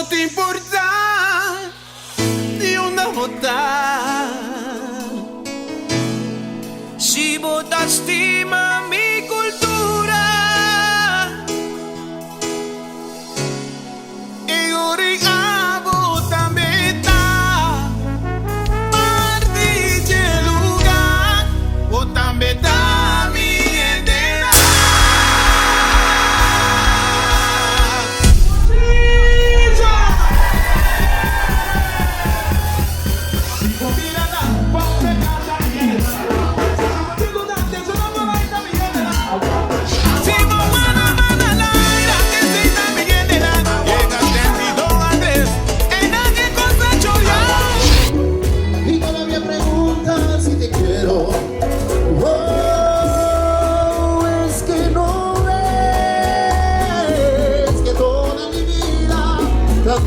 no te importa ni una gota. Si vos lastima mi cultura e origabo también da parte de lugar o también da mi entera.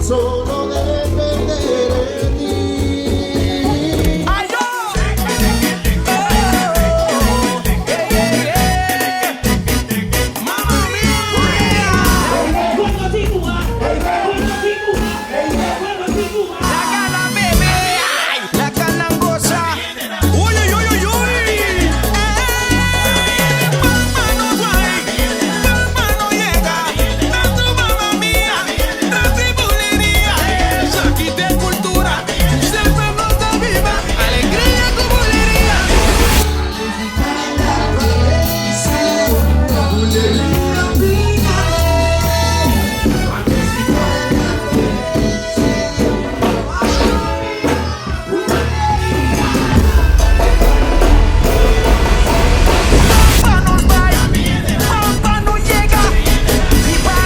Solo depende de ti. ¡Ay, yo! ¡Mamma mía! La gana, bebé. La ganangosa. ¡Uy, uy, uy, uy, uy! Mamá no guay. Mamá no llega. Tanto mamá mía. Tanto bulería. Aquí de cultura. Siempre no está viva. Alegría con bulería. Mamá nos va. Mamá no llega. Y va.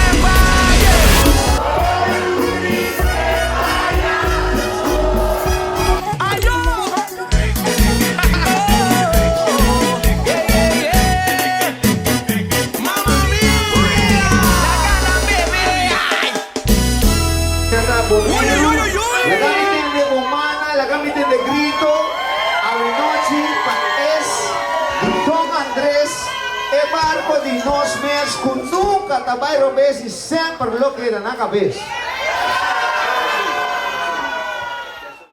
¡Ay, yo! ¡Mamma mía! ¡La gana, bebé! ¡Uy, uy, uy, uy, uy! La gamitin de humana, la gamitin de grito, Alinochi, Pates, Dong Andres, e barco di nos mes, kung nunca tabay robes, is sempre lo que era na cabez.